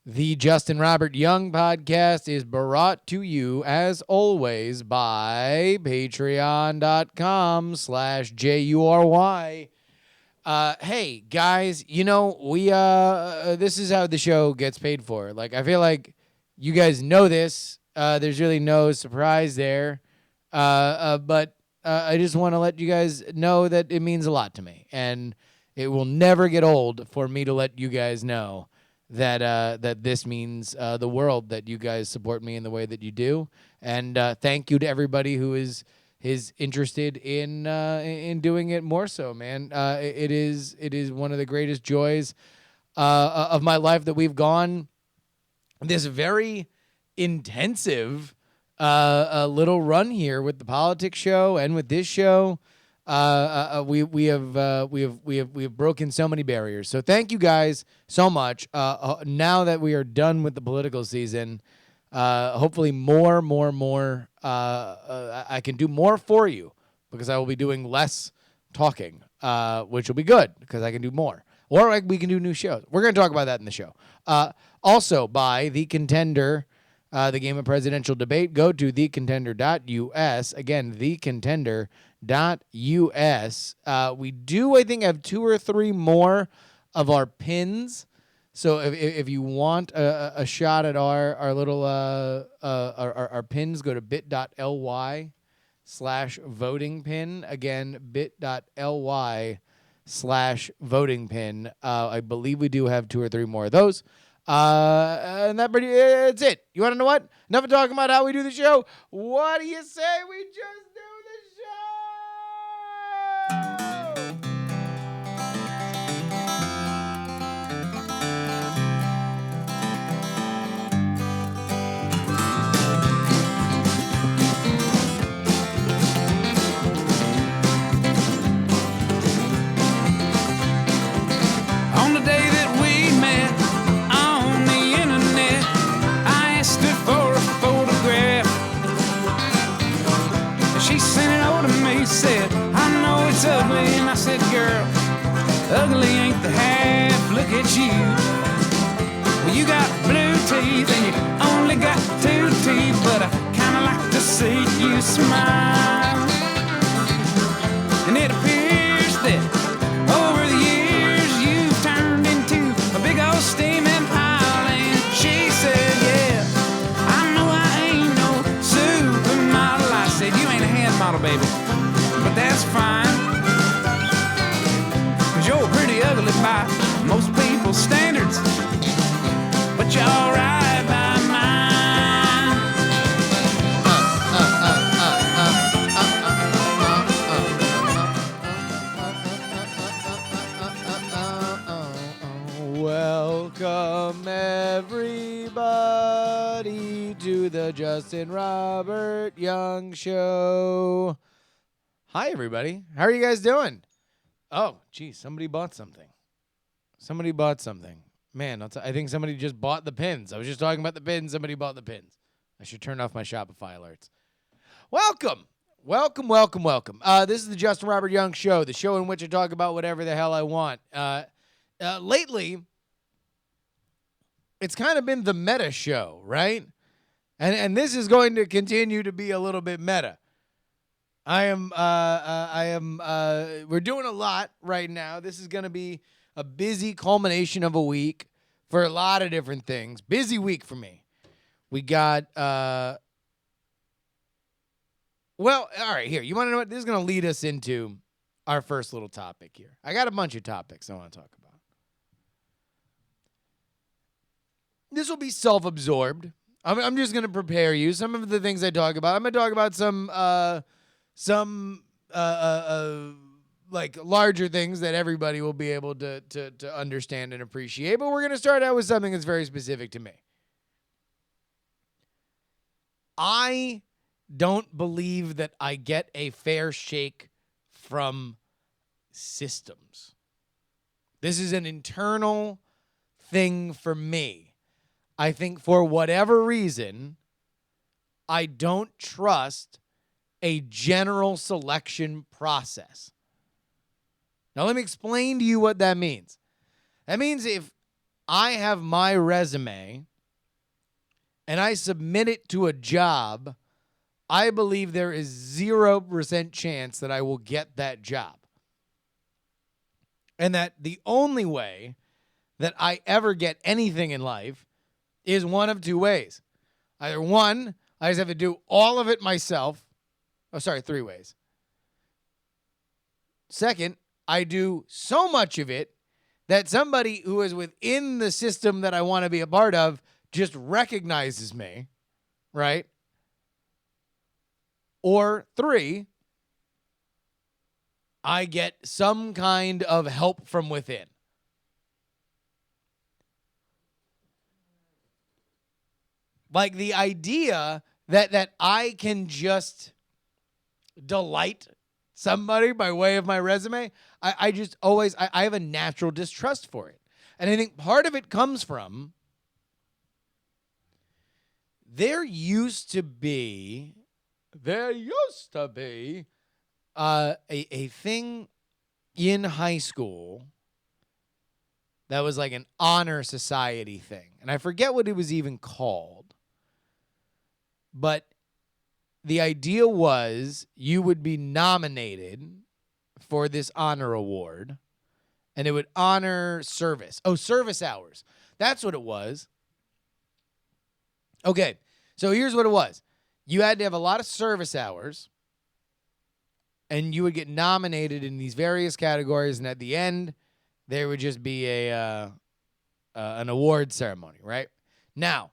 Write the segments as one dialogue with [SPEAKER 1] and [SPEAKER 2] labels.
[SPEAKER 1] The Justin Robert Young podcast is brought to you, as always, by patreon.com/JuRY. Hey, guys, we this is how the show gets paid for. Like, I feel like you guys know this. There's really no surprise there. But I just want to let you guys know that it means a lot to me. And it will never get old for me to let you guys know that this means the world that you guys support me in the way that you do. And thank you to everybody who is interested in doing it more so, man. It is one of the greatest joys of my life that we've gone this very intensive little run here with the politics show and with this show. We have broken so many barriers. So thank you guys so much. Now that we are done with the political season, hopefully more. I can do more for you because I will be doing less talking, which will be good because I can do more. Or we can do new shows. We're going to talk about that in the show. Also, by The Contender, the game of presidential debate. Go to thecontender.us. Again, thecontender.us. We do, I think, have 2 or 3 more of our pins. So if you want a shot at our little our pins, go to bit.ly/voting pin. Again, bit.ly/voting pin. I believe we do have 2 or 3 more of those. And that's it. You want to know what? Enough of talking about how we do the show. What do you say we just do the show?
[SPEAKER 2] On the day that we met on the internet, I asked her for a photograph. She sent it over to me, said, I know it's ugly. And I said, girl, ugly ain't the half, look at you. Well, you got blue teeth and you only got 2 teeth, but I kinda like to see you smile. And it appears that over the years you've turned into a big old steaming pile. And she said, yeah, I know I ain't no supermodel. I said, you ain't a hand model, baby, but that's fine, 'cause you're pretty ugly by most people's standards, but you're alright by mine.
[SPEAKER 1] Welcome, everybody, to the Justin Robert Young Show. Hi, everybody. How are you guys doing? Oh, geez, somebody bought something. Man, I think somebody just bought the pins. I was just talking about the pins. Somebody bought the pins. I should turn off my Shopify alerts. Welcome. This is the Justin Robert Young Show, the show in which I talk about whatever the hell I want. Lately, it's kind of been the meta show, right? And this is going to continue to be a little bit meta. We're doing a lot right now. This is going to be a busy culmination of a week for a lot of different things. Busy week for me. We got, all right, here. You want to know what? This is going to lead us into our first little topic here. I got a bunch of topics I want to talk about. This will be self-absorbed. I'm just going to prepare you. Some of the things I talk about, I'm going to talk about some like larger things that everybody will be able to understand and appreciate. But we're going to start out with something that's very specific to me. I don't believe that I get a fair shake from systems. This is an internal thing for me. I think for whatever reason, I don't trust a general selection process. Now, let me explain to you what that means. That means if I have my resume and I submit it to a job, I believe there is 0% chance that I will get that job. And that the only way that I ever get anything in life is one of two ways. Either one, I just have to do all of it myself. Oh, sorry, 3 ways. Second, I do so much of it that somebody who is within the system that I want to be a part of just recognizes me, right? Or 3, I get some kind of help from within. Like the idea that I can just delight somebody by way of my resume, I just always, I have a natural distrust for it. And I think part of it comes from there used to be a thing in high school that was like an honor society thing. And I forget what it was even called. But the idea was you would be nominated for this honor award, and it would honor service. Oh, service hours. That's what it was. Okay, so here's what it was. You had to have a lot of service hours, and you would get nominated in these various categories, and at the end, there would just be an award ceremony, right? Now,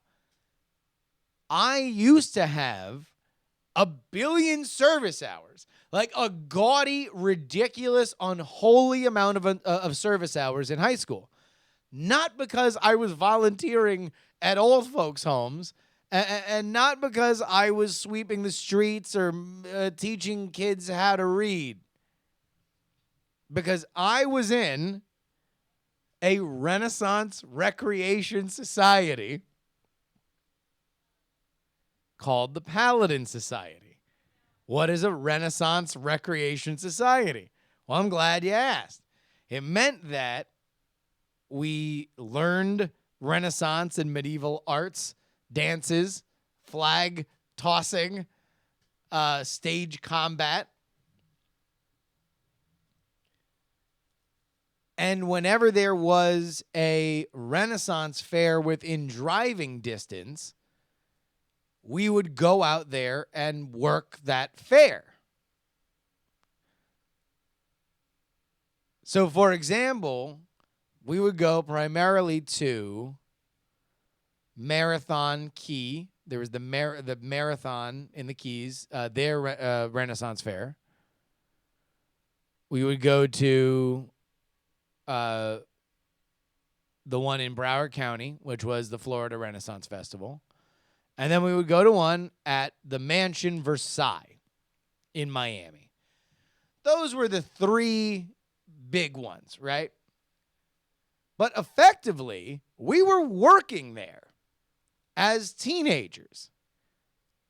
[SPEAKER 1] I used to have 1 billion service hours, like a gaudy, ridiculous, unholy amount of service hours in high school. Not because I was volunteering at old folks' homes, and not because I was sweeping the streets or teaching kids how to read. Because I was in a Renaissance recreation society called the Paladin Society. What is a Renaissance recreation society? Well, I'm glad you asked. It meant that we learned Renaissance and medieval arts, dances, flag tossing, stage combat. And whenever there was a Renaissance fair within driving distance, we would go out there and work that fair. So, for example, we would go primarily to Marathon Key. There was the Marathon in the Keys, their Renaissance fair. We would go to the one in Broward County, which was the Florida Renaissance Festival. And then we would go to one at the Mansion Versailles in Miami. Those were the 3 big ones, right? But effectively, we were working there as teenagers,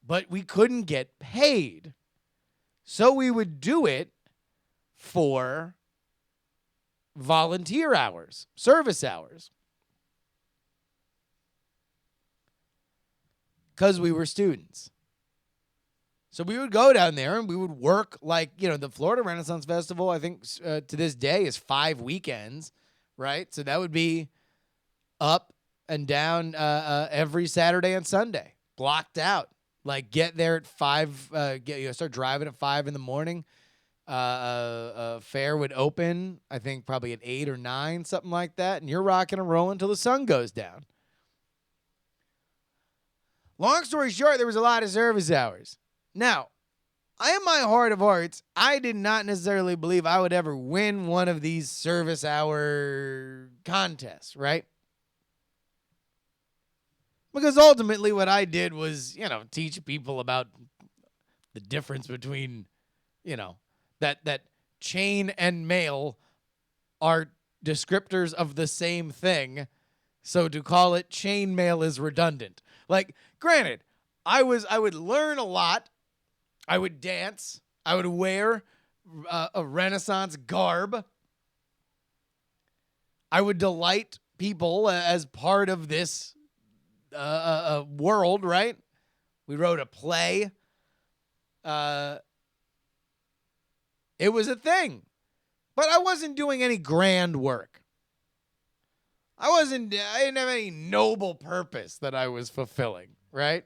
[SPEAKER 1] but we couldn't get paid. So we would do it for volunteer hours, service hours. Because we were students. So we would go down there and we would work like, the Florida Renaissance Festival, I think to this day is 5 weekends, right? So that would be up and down every Saturday and Sunday, blocked out. Like get there at 5, start driving at 5 in the morning. Fair would open, I think probably at 8 or 9, something like that. And you're rocking and rolling until the sun goes down. Long story short, there was a lot of service hours. Now, in my heart of hearts, I did not necessarily believe I would ever win one of these service hour contests, right? Because ultimately what I did was, teach people about the difference between, that chain and mail are descriptors of the same thing. So to call it chain mail is redundant. Like, granted, I would learn a lot. I would dance. I would wear a Renaissance garb. I would delight people as part of this world, right? We wrote a play. It was a thing. But I wasn't doing any grand work. I didn't have any noble purpose that I was fulfilling, right?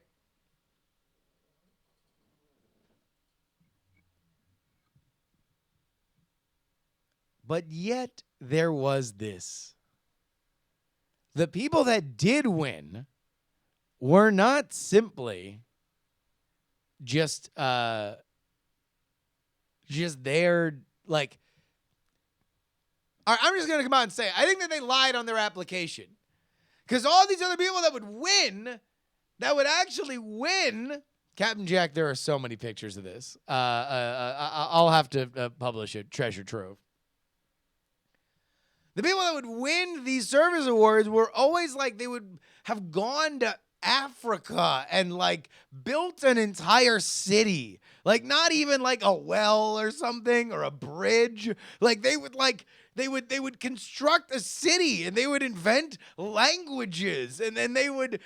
[SPEAKER 1] But yet there was this. The people that did win were not simply just there, like, I'm just going to come out and say, I think that they lied on their application. Because all these other people that would win, that would actually win, Captain Jack, there are so many pictures of this. I'll have to publish a treasure trove. The people that would win these service awards were always like they would have gone to Africa and like built an entire city. Like not even like a well or something or a bridge. Like they would construct a city and they would invent languages and then they would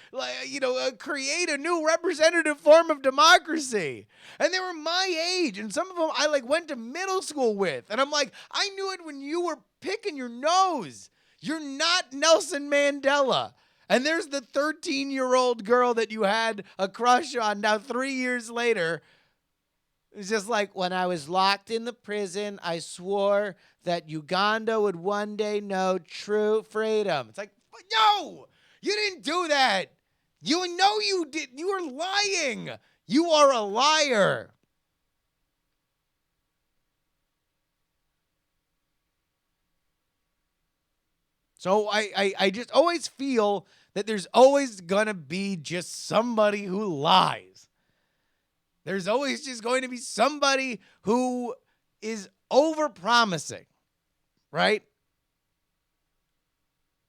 [SPEAKER 1] create a new representative form of democracy. And they were my age, and some of them I like went to middle school with. And I'm like, I knew it when you were picking your nose. You're not Nelson Mandela. And there's the 13-year-old girl that you had a crush on now 3 years later. It's just like, when I was locked in the prison, I swore that Uganda would one day know true freedom. It's like, no, you didn't do that. You know you did. You were lying. You are a liar. So I just always feel that there's always going to be just somebody who lies. There's always just going to be somebody who is over-promising, right?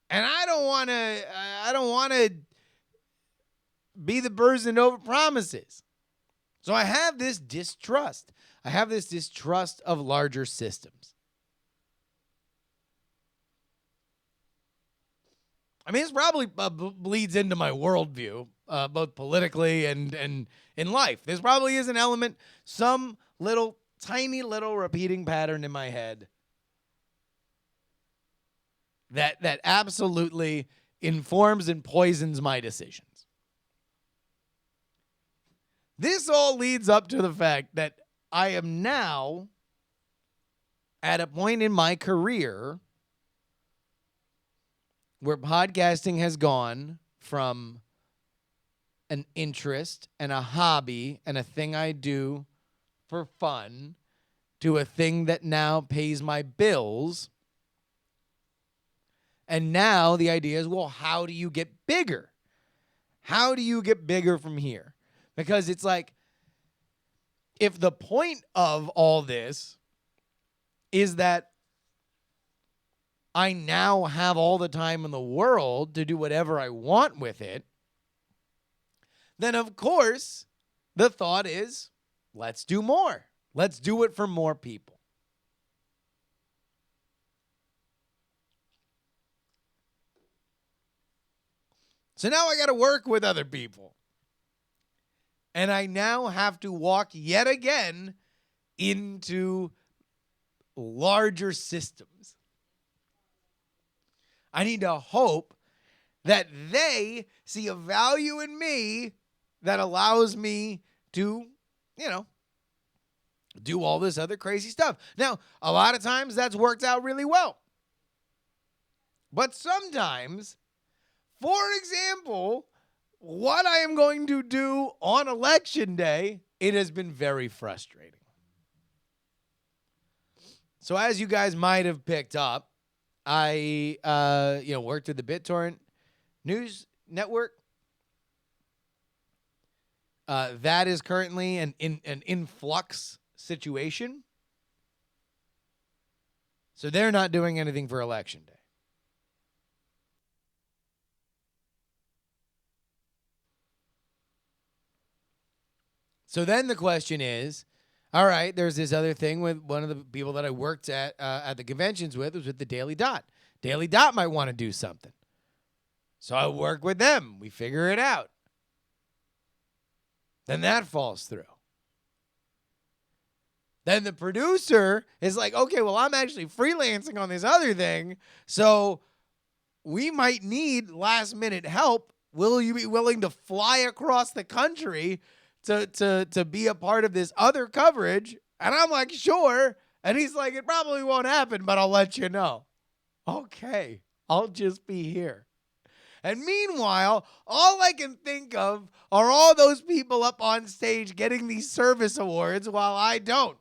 [SPEAKER 1] And I don't want to be the person over promises. So I have this distrust. I have this distrust of larger systems. I mean, this probably bleeds into my worldview, both politically and in life. This probably is an element, some little, tiny little repeating pattern in my head that absolutely informs and poisons my decisions. This all leads up to the fact that I am now at a point in my career where podcasting has gone from an interest and a hobby and a thing I do for fun to a thing that now pays my bills. And now the idea is, well, how do you get bigger? How do you get bigger from here? Because it's like, if the point of all this is that I now have all the time in the world to do whatever I want with it, then of course the thought is, let's do more. Let's do it for more people. So now I got to work with other people. And I now have to walk yet again into larger systems. I need to hope that they see a value in me that allows me to, do all this other crazy stuff. Now, a lot of times that's worked out really well. But sometimes, for example, what I am going to do on election day, it has been very frustrating. So as you guys might have picked up, I worked at the BitTorrent news network. That is currently an influx situation. So they're not doing anything for election day. So then the question is, all right, there's this other thing with one of the people that I worked at the conventions with, was with the Daily Dot. Daily Dot might want to do something. So I work with them. We figure it out. Then that falls through. Then the producer is like, okay, well, I'm actually freelancing on this other thing, so we might need last minute help. Will you be willing to fly across the country to be a part of this other coverage? And I'm like, sure. And he's like, it probably won't happen, but I'll let you know. Okay, I'll just be here. And meanwhile, all I can think of are all those people up on stage getting these service awards while I don't.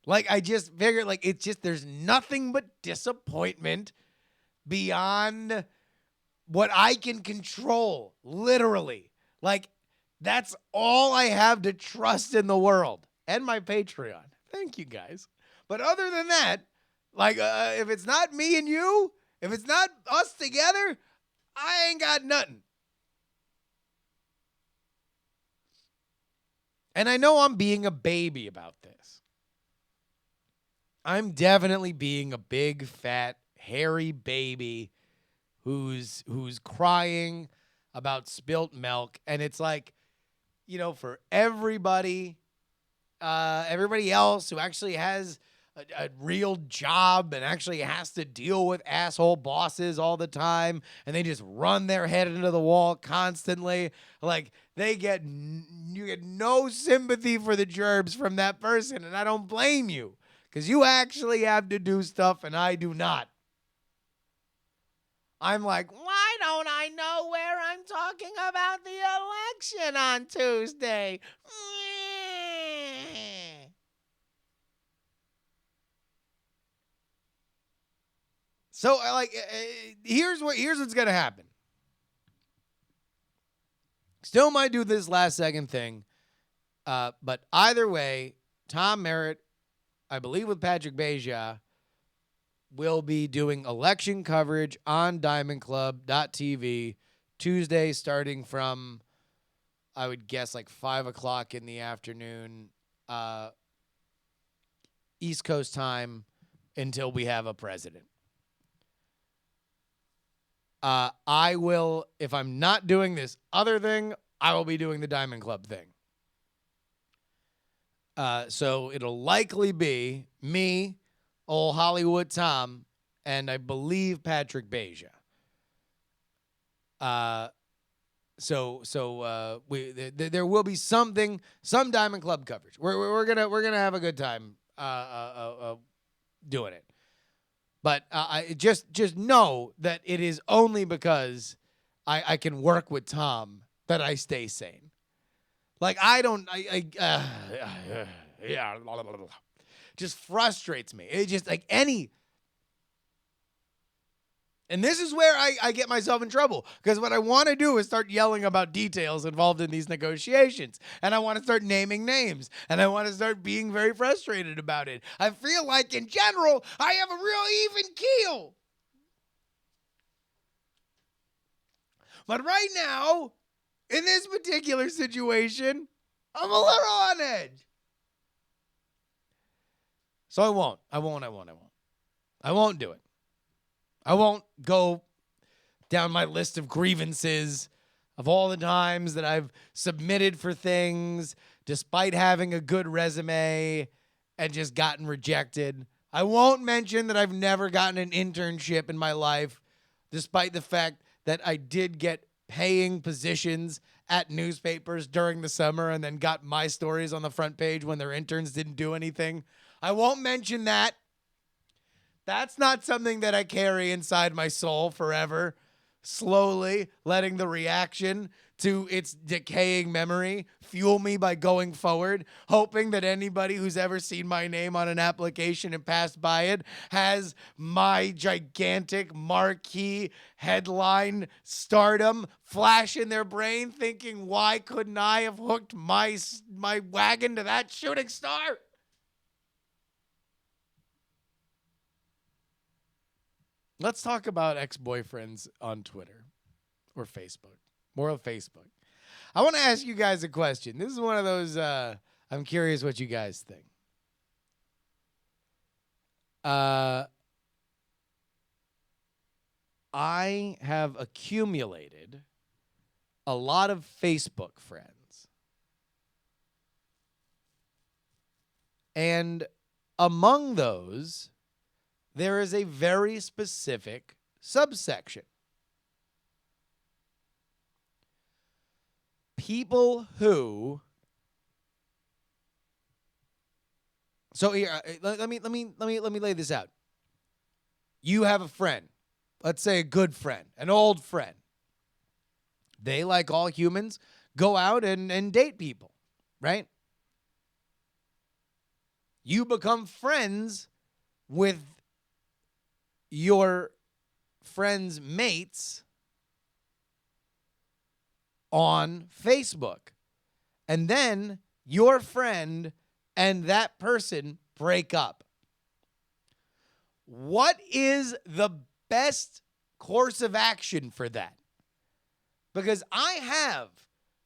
[SPEAKER 1] Like, I just figured, like, it's just, there's nothing but disappointment beyond what I can control, literally. Like, that's all I have to trust in the world. And my Patreon. Thank you, guys. But other than that, like, if it's not me and you, if it's not us together, I ain't got nothing. And I know I'm being a baby about this. I'm definitely being a big, fat, hairy baby who's crying about spilt milk. And it's like, you know, for everybody else who actually has a real job and actually has to deal with asshole bosses all the time, and they just run their head into the wall constantly, like, you get no sympathy for the gerbs from that person, and I don't blame you. Because you actually have to do stuff and I do not. I'm like, why don't I know where I'm talking about the election on Tuesday? So, like, here's what's going to happen. Still might do this last second thing. But either way, Tom Merritt, I believe with Patrick Beja, will be doing election coverage on diamondclub.tv Tuesday starting from, I would guess, like 5 o'clock in the afternoon, East Coast time, until we have a president. I will, if I'm not doing this other thing, I will be doing the Diamond Club thing. So it'll likely be me, old Hollywood Tom, and I believe Patrick Beja. There will be some Diamond Club coverage. We're gonna have a good time doing it. But I just know that it is only because I can work with Tom that I stay sane. Like, I don't, just frustrates me. It just, like, and this is where I get myself in trouble, because what I want to do is start yelling about details involved in these negotiations, and I want to start naming names, and I want to start being very frustrated about it. I feel like, in general, I have a real even keel. But right now, in this particular situation, I'm a little on edge. So I won't do it. I won't go down my list of grievances of all the times that I've submitted for things despite having a good resume and just gotten rejected. I won't mention that I've never gotten an internship in my life, despite the fact that I did get paying positions at newspapers during the summer and then got my stories on the front page when their interns didn't do anything. I won't mention that. That's not something that I carry inside my soul forever, slowly letting the reaction to its decaying memory fuel me by going forward, hoping that anybody who's ever seen my name on an application and passed by it has my gigantic marquee headline stardom flash in their brain, thinking, why couldn't I have hooked my wagon to that shooting star? Let's talk about ex-boyfriends on Twitter or Facebook. More of Facebook. I want to ask you guys a question. This is one of those, I'm curious what you guys think. I have accumulated a lot of Facebook friends. And among those, there is a very specific subsection. People who... So here, let me lay this out. You have a friend, let's say a good friend, an old friend. They, like all humans, go out and date people, right? You become friends with your friends' mates on Facebook. And then your friend and that person break up. What is the best course of action for that? Because I have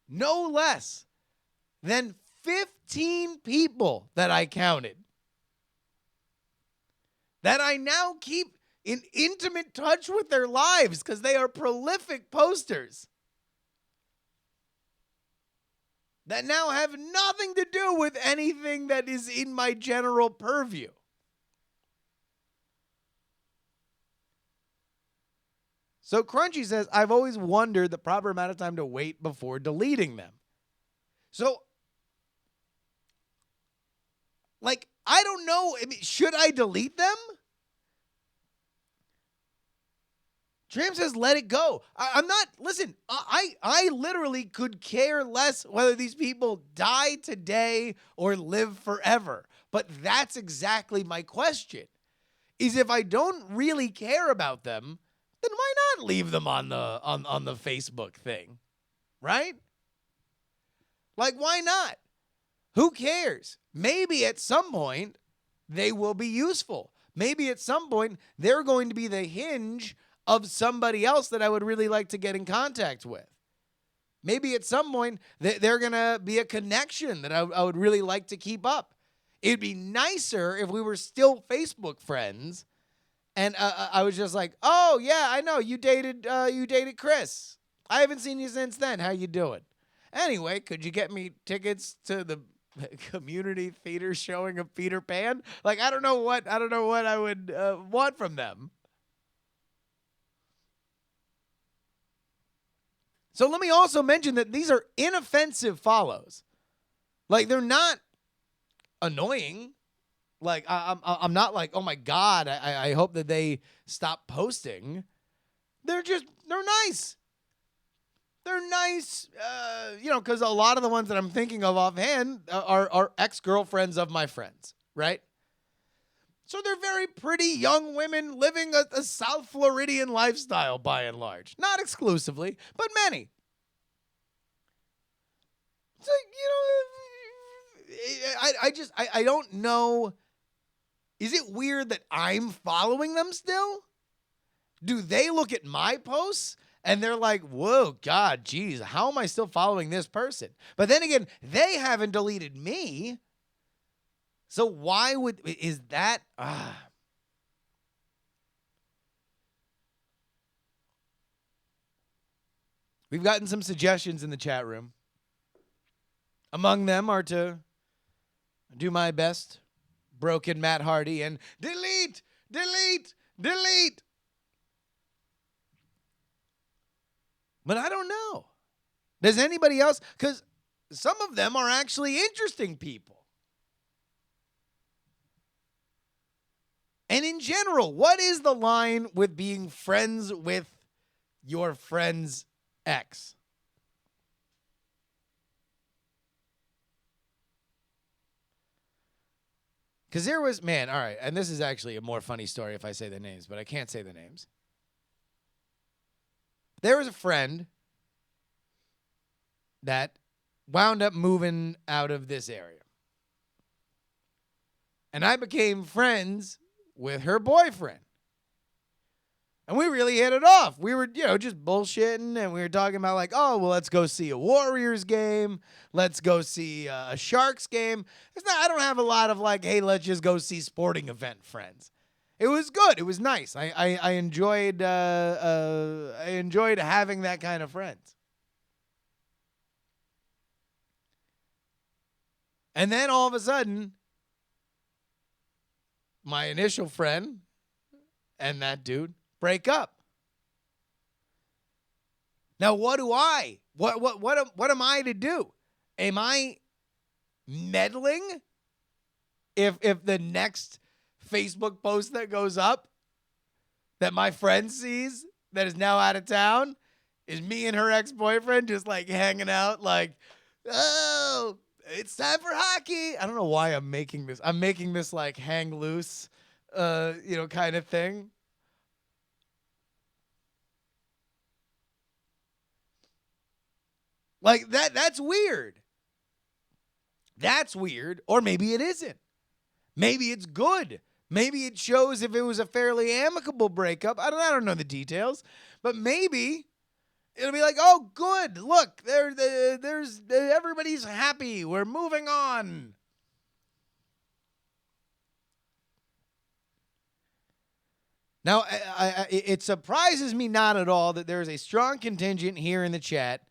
[SPEAKER 1] no less than 15 people that I counted that I now keep in intimate touch with their lives because they are prolific posters that now have nothing to do with anything that is in my general purview. So Crunchy says, I've always wondered the proper amount of time to wait before deleting them. So, like, I don't know. I mean, should I delete them? Tram says, let it go. I'm not, listen, I literally could care less whether these people die today or live forever. But that's exactly my question, is if I don't really care about them, then why not leave them on the Facebook thing, right? Like, why not? Who cares? Maybe at some point they will be useful. Maybe at some point they're going to be the hinge of somebody else that I would really like to get in contact with. Maybe at some point they're going to be a connection that I would really like to keep up. It'd be nicer if we were still Facebook friends and I was just like, oh, yeah, I know, you dated Chris. I haven't seen you since then. How you doing? Anyway, could you get me tickets to the community theater showing of Peter Pan? Like, I don't know what I would want from them. So let me also mention that these are inoffensive follows. Like, they're not annoying. Like, I'm not like, oh my God, I hope that they stop posting. They're nice. They're nice, because a lot of the ones that I'm thinking of offhand are ex-girlfriends of my friends, right? So they're very pretty young women living a South Floridian lifestyle by and large. Not exclusively, but many. So, I don't know. Is it weird that I'm following them still? Do they look at my posts and they're like, whoa, God, geez, how am I still following this person? But then again, they haven't deleted me. So why is that? We've gotten some suggestions in the chat room. Among them are to do my best, broken Matt Hardy, and delete. But I don't know. Does anybody else? Because some of them are actually interesting people. And in general, what is the line with being friends with your friend's ex? Because there was, man, all right, and this is actually a more funny story if I say the names, but I can't say the names. There was a friend that wound up moving out of this area. And I became friends with her boyfriend. And we really hit it off. We were, just bullshitting, and we were talking about like, oh, well, let's go see a Warriors game. Let's go see a Sharks game. I don't have a lot of like, hey, let's just go see sporting event friends. It was good. It was nice. I enjoyed I enjoyed having that kind of friends. And then all of a sudden, my initial friend and that dude break up. Now, what do I? What am I to do? Am I meddling if the next Facebook post that goes up that my friend sees that is now out of town is me and her ex-boyfriend just like hanging out like, oh, it's time for hockey. I don't know why I'm making this. I'm making this like hang loose, kind of thing. Like that's weird. That's weird. Or maybe it isn't. Maybe it's good. Maybe it shows if it was a fairly amicable breakup. I don't know the details. But maybe it'll be like, oh, good. Look, there's everybody's happy. We're moving on. Now, it surprises me not at all that there is a strong contingent here in the chat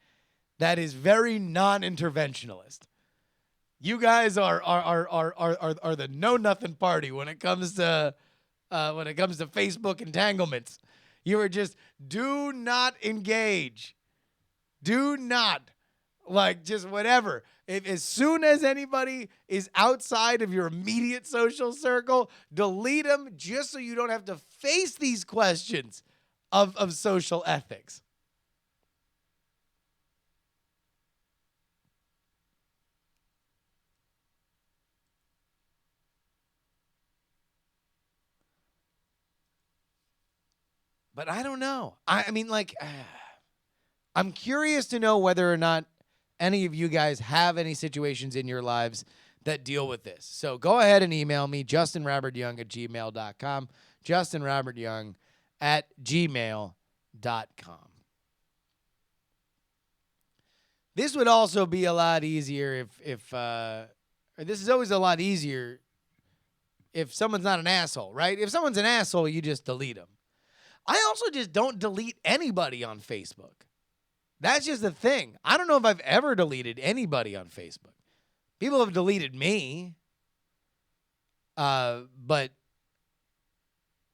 [SPEAKER 1] that is very non-interventionalist. You guys are the know nothing party when it comes to Facebook entanglements. You are just do not engage. Do not just whatever. If as soon as anybody is outside of your immediate social circle, delete them just so you don't have to face these questions of social ethics. But I don't know. I mean, I'm curious to know whether or not any of you guys have any situations in your lives that deal with this. So go ahead and email me, justinrobertyoung@gmail.com, justinrobertyoung@gmail.com. This would also be a lot easier or this is always a lot easier if someone's not an asshole, right? If someone's an asshole, you just delete them. I also just don't delete anybody on Facebook. That's just the thing. I don't know if I've ever deleted anybody on Facebook. People have deleted me. But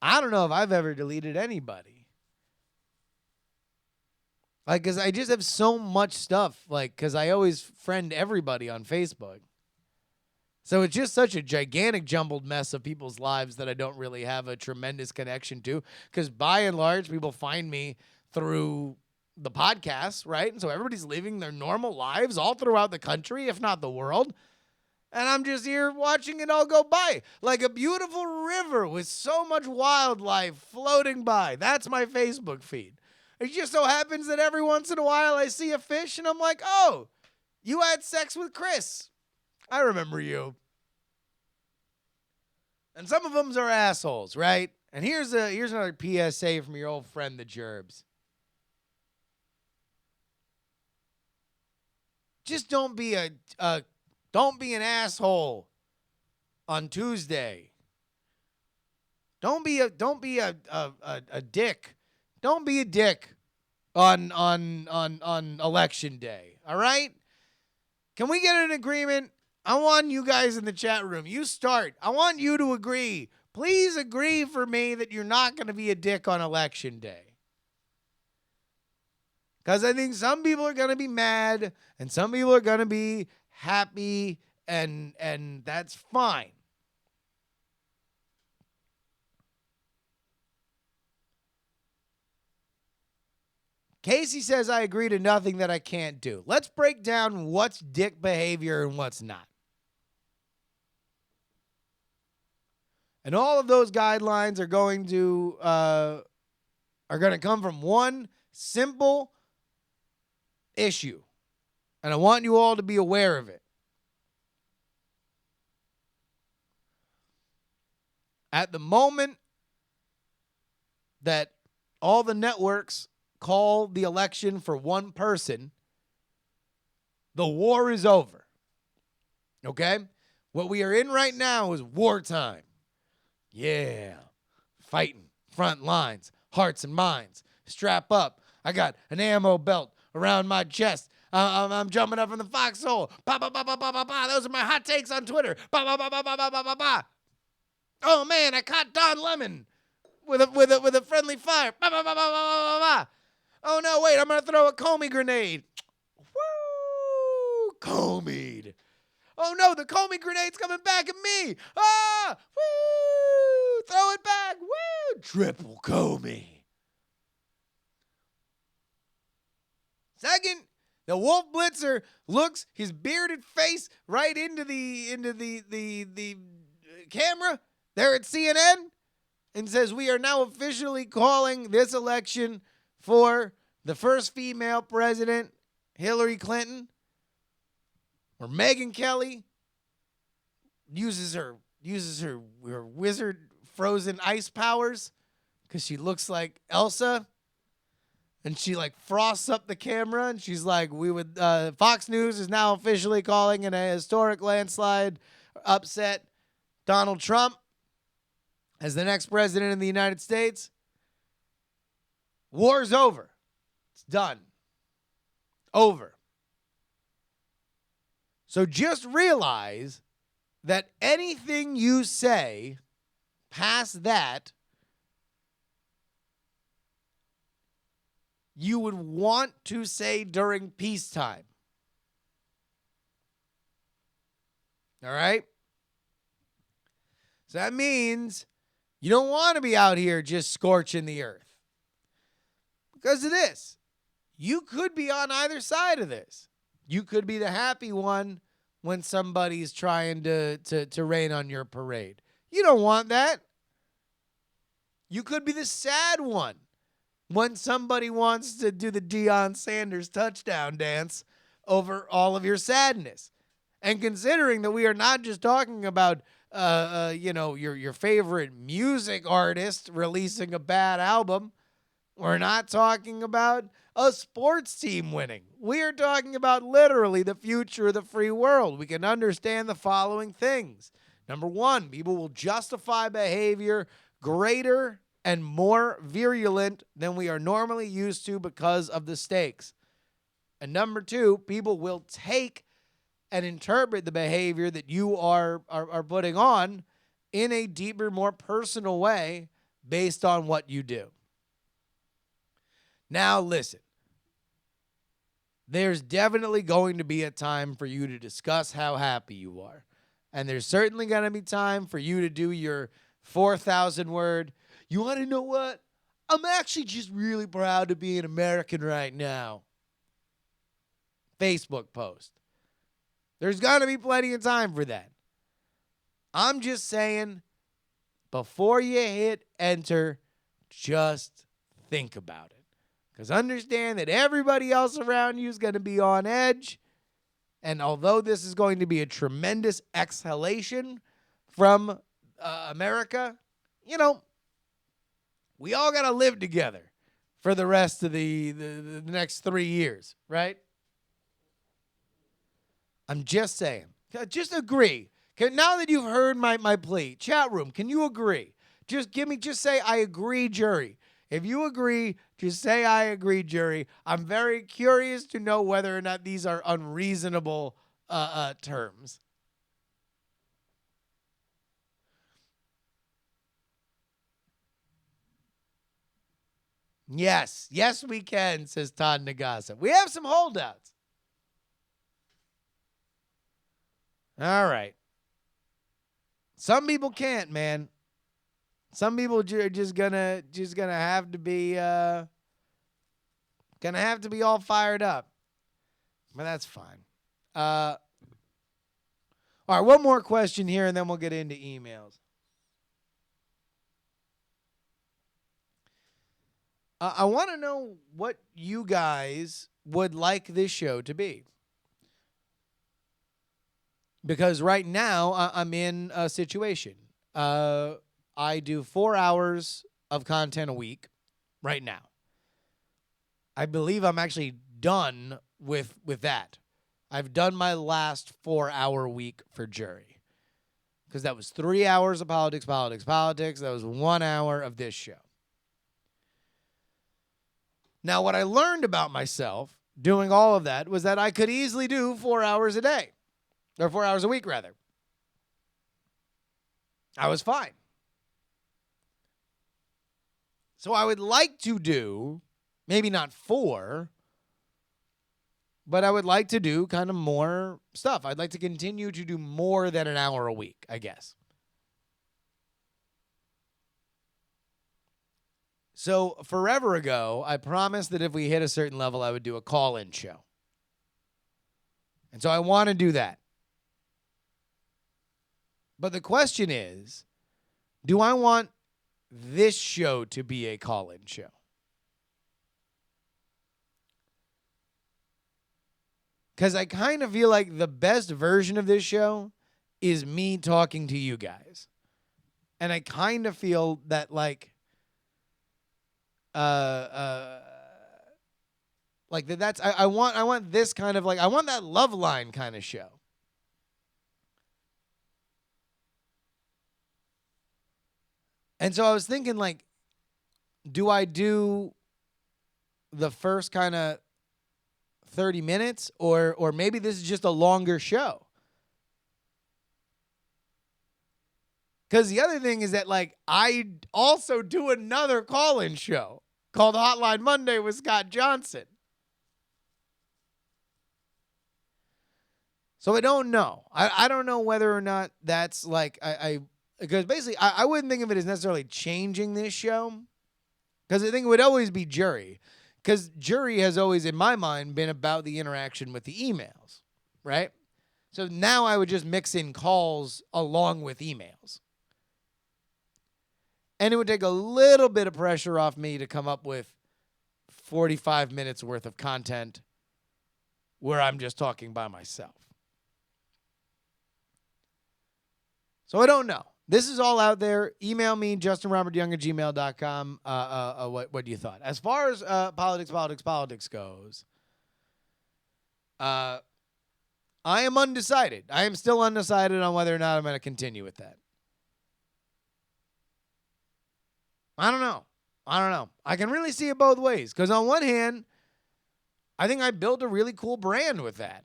[SPEAKER 1] I don't know if I've ever deleted anybody. Because I just have so much stuff. Because I always friend everybody on Facebook. So it's just such a gigantic jumbled mess of people's lives that I don't really have a tremendous connection to. Because by and large, people find me through the podcast, right? And so everybody's living their normal lives all throughout the country, if not the world. And I'm just here watching it all go by. Like a beautiful river with so much wildlife floating by. That's my Facebook feed. It just so happens that every once in a while I see a fish and I'm like, oh, you had sex with Chris. I remember you. And some of them are assholes, right? And here's another PSA from your old friend, the Gerbs. Just don't be an asshole on Tuesday. Don't be a dick. Don't be a dick on election day. All right? Can we get an agreement? I want you guys in the chat room. You start. I want you to agree. Please agree for me that you're not going to be a dick on election day. Because I think some people are going to be mad and some people are going to be happy, and that's fine. Casey says, I agree to nothing that I can't do. Let's break down what's dick behavior and what's not. And all of those guidelines are going to come from one simple issue. And I want you all to be aware of it. At the moment that all the networks call the election for one person, the war is over. Okay? What we are in right now is wartime. Yeah. fighting, front lines, hearts and minds. Strap up. I got an ammo belt around my chest. I'm jumping up from the foxhole. Ba ba ba ba ba ba ba. Those are my hot takes on Twitter. Ba ba ba ba ba ba ba ba ba. Oh man, I caught Don Lemon with a friendly fire. Ba ba ba ba ba ba ba. Oh no, wait, I'm gonna throw a Comey grenade. Woo! Comey. Oh no, the Comey grenade's coming back at me. Ah! Woo! Throw it back. Woo! Triple Comey. Second, the Wolf Blitzer looks his bearded face right into the camera there at CNN and says, we are now officially calling this election for the first female president, Hillary Clinton, or Megyn Kelly uses her wizard frozen ice powers because she looks like Elsa. And she like frosts up the camera and she's like, Fox News is now officially calling in a historic landslide upset Donald Trump as the next president of the United States. War's over. It's done. Over. So just realize that anything you say past that, you would want to say during peacetime. All right? So that means you don't want to be out here just scorching the earth. Because of this. You could be on either side of this. You could be the happy one when somebody's trying to rain on your parade. You don't want that. You could be the sad one when somebody wants to do the Deion Sanders touchdown dance over all of your sadness. And considering that we are not just talking about, your favorite music artist releasing a bad album, we're not talking about a sports team winning. We are talking about literally the future of the free world. We can understand the following things. Number one, people will justify behavior greater and more virulent than we are normally used to because of the stakes. And number two, people will take and interpret the behavior that you are putting on in a deeper, more personal way based on what you do. Now, listen. There's definitely going to be a time for you to discuss how happy you are. And there's certainly going to be time for you to do your 4,000 word, you want to know what? I'm actually just really proud to be an American right now Facebook post. There's going to be plenty of time for that. I'm just saying, before you hit enter, just think about it. Because understand that everybody else around you is going to be on edge. And although this is going to be a tremendous exhalation from America, we all got to live together for the rest of the next 3 years, right? I'm just saying. Just agree. Now that you've heard my plea, chat room, can you agree? Just say, I agree, JuRY. If you agree, just say, I agree, JuRY. I'm very curious to know whether or not these are unreasonable terms. Yes, we can, says Todd Nagasa. We have some holdouts. All right. Some people can't, man. Some people are just gonna have to be all fired up. But that's fine. All right, one more question here, and then we'll get into emails. I want to know what you guys would like this show to be. Because right now, I'm in a situation. I do 4 hours of content a week right now. I believe I'm actually done with that. I've done my last 4 hour week for JuRY. because that was 3 hours of politics. That was 1 hour of this show. Now, what I learned about myself doing all of that was that I could easily do 4 hours a day, or 4 hours a week, rather. I was fine. So I would like to do, maybe not 4, but I would like to do kind of more stuff. I'd like to continue to do more than an hour a week, I guess. So forever ago, I promised that if we hit a certain level, I would do a call-in show. And so I want to do that. But the question is, do I want this show to be a call-in show? Because I kind of feel like the best version of this show is me talking to you guys. And I kind of feel that like that's I want this kind of like I want that love line kind of show. And so I was thinking, like, do I do the first kind of 30 minutes or maybe this is just a longer show? Because the other thing is that, like, I also do another call-in show called Hotline Monday with Scott Johnson. So I don't know. I don't know whether or not that's like because basically I wouldn't think of it as necessarily changing this show, because I think it would always be JuRY, because JuRY has always, in my mind, been about the interaction with the emails, right? So now I would just mix in calls along with emails. And it would take a little bit of pressure off me to come up with 45 minutes worth of content where I'm just talking by myself. So I don't know. This is all out there. Email me, justinrobertyoung@gmail.com. What you thought. As far as politics goes, I am undecided. I am still undecided on whether or not I'm going to continue with that. I don't know. I can really see it both ways. Because on one hand, I think I built a really cool brand with that.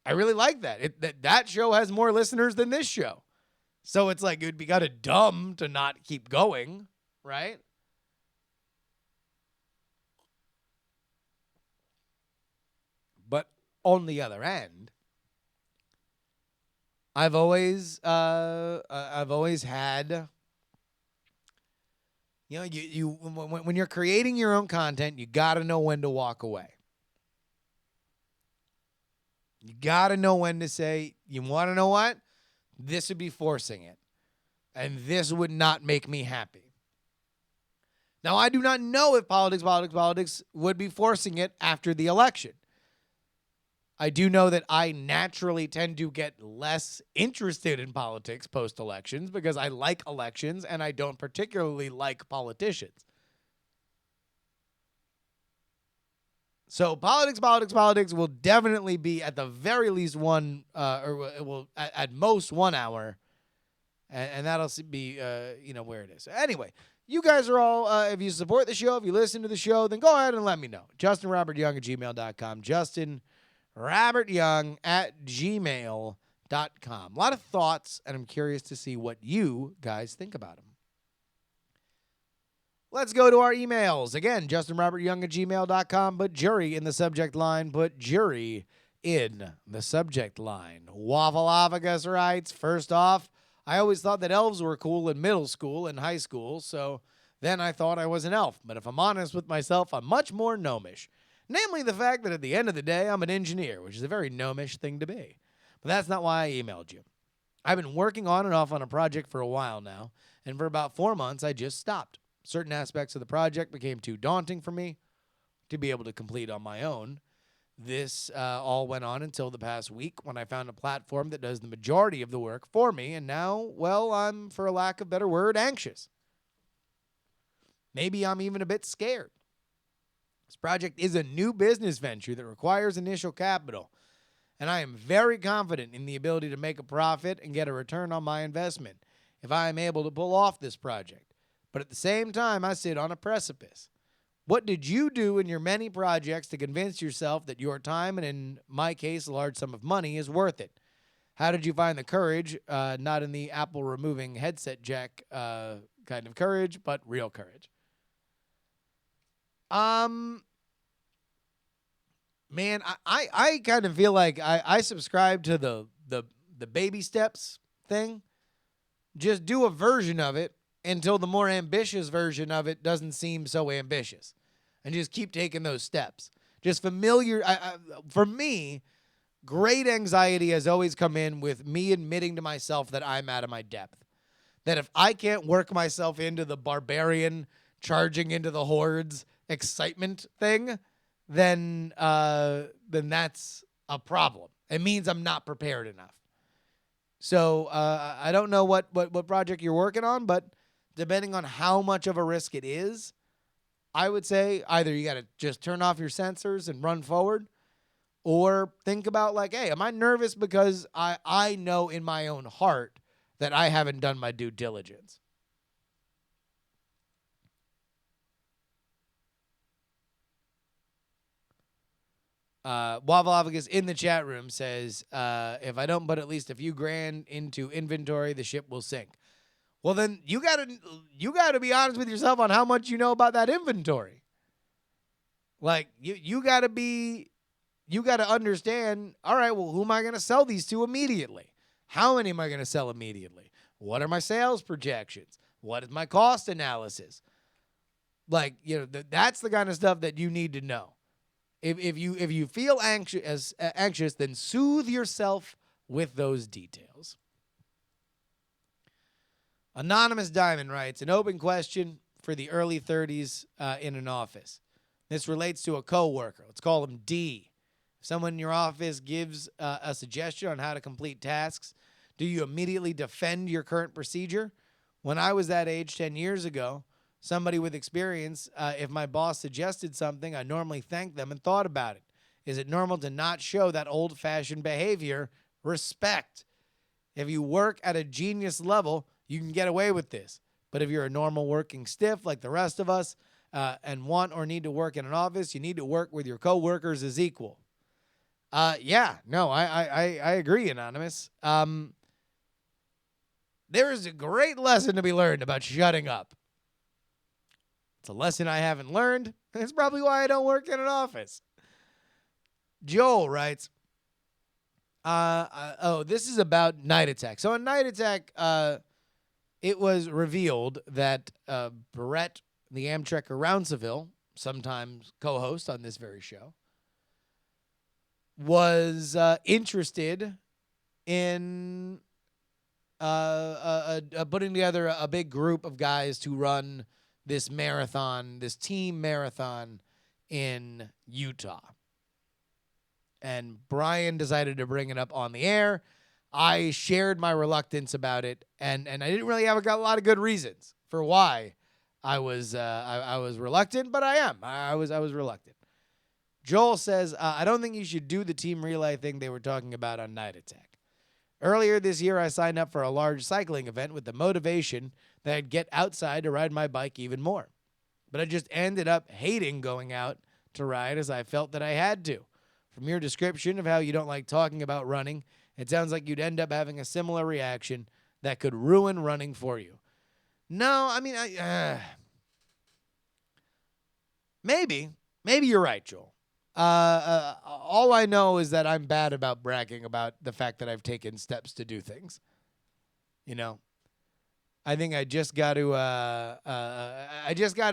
[SPEAKER 1] I really like that. That show has more listeners than this show. So it's like it would be kind of dumb to not keep going, right? But on the other end, I've always had, you know, when you're creating your own content, you got to know when to walk away. You got to know when to say, you want to know what? This would be forcing it. And this would not make me happy. Now, I do not know if politics would be forcing it after the election. I do know that I naturally tend to get less interested in politics post-elections because I like elections and I don't particularly like politicians. So politics will definitely be at the very least one, or it will at most 1 hour, and that'll be where it is. Anyway, you guys are all, if you support the show, if you listen to the show, then go ahead and let me know. JustinRobertYoung@gmail.com. JustinRobertYoung@gmail.com. A lot of thoughts, and I'm curious to see what you guys think about them. Let's go to our emails. Again, JustinRobertYoung@gmail.com. Put JuRY in the subject line. Put JuRY in the subject line. Waffleophagus writes, first off, I always thought that elves were cool in middle school and high school, so then I thought I was an elf. But if I'm honest with myself, I'm much more gnomish. Namely the fact that at the end of the day, I'm an engineer, which is a very gnomish thing to be. But that's not why I emailed you. I've been working on and off on a project for a while now, and for about 4 months, I just stopped. Certain aspects of the project became too daunting for me to be able to complete on my own. This all went on until the past week when I found a platform that does the majority of the work for me, and now, well, I'm, for a lack of a better word, anxious. Maybe I'm even a bit scared. This project is a new business venture that requires initial capital, and I am very confident in the ability to make a profit and get a return on my investment if I am able to pull off this project. But at the same time, I sit on a precipice. What did you do in your many projects to convince yourself that your time, and in my case, a large sum of money, is worth it? How did you find the courage, not in the Apple removing headset jack kind of courage, but real courage? Man, I kind of feel like I subscribe to the baby steps thing. Just do a version of it until the more ambitious version of it doesn't seem so ambitious, and just keep taking those steps. Just familiar. For me, great anxiety has always come in with me admitting to myself that I'm out of my depth. That if I can't work myself into the barbarian charging into the hordes excitement thing, then that's a problem. It means I'm not prepared enough. So I don't know what project you're working on, but depending on how much of a risk it is, I would say either you got to just turn off your sensors and run forward, or think about like, hey, am I nervous because I know in my own heart that I haven't done my due diligence? Waffleophagus in the chat room says, if I don't put at least a few grand into inventory, the ship will sink. Well, then you gotta be honest with yourself on how much you know about that inventory. Like you gotta understand, all right, well, who am I gonna sell these to immediately? How many am I gonna sell immediately? What are my sales projections? What is my cost analysis? Like, that's the kind of stuff that you need to know. If you feel anxious, then soothe yourself with those details. Anonymous Diamond writes, an open question for the early 30s in an office. This relates to a coworker. Let's call him D. If someone in your office gives a suggestion on how to complete tasks, do you immediately defend your current procedure? When I was that age 10 years ago, somebody with experience, if my boss suggested something, I normally thanked them and thought about it. Is it normal to not show that old-fashioned behavior? Respect. If you work at a genius level, you can get away with this. But if you're a normal working stiff like the rest of us and want or need to work in an office, you need to work with your coworkers as equal. I agree, Anonymous. There is a great lesson to be learned about shutting up. It's a lesson I haven't learned. It's probably why I don't work in an office. Joel writes, this is about Night Attack. So on Night Attack, it was revealed that Brett, the Amtrekker Rounceville, sometimes co-host on this very show, was interested in putting together a big group of guys to run this marathon, this team marathon in Utah. And Brian decided to bring it up on the air. I shared my reluctance about it, and I didn't really have a lot of good reasons for why I was reluctant, but I was reluctant. Joel says, I don't think you should do the team relay thing they were talking about on Night Attack. Earlier this year, I signed up for a large cycling event with the motivation that I'd get outside to ride my bike even more. But I just ended up hating going out to ride as I felt that I had to. From your description of how you don't like talking about running, it sounds like you'd end up having a similar reaction that could ruin running for you. No, I mean, maybe you're right, Joel. All I know is that I'm bad about bragging about the fact that I've taken steps to do things. I think I just got to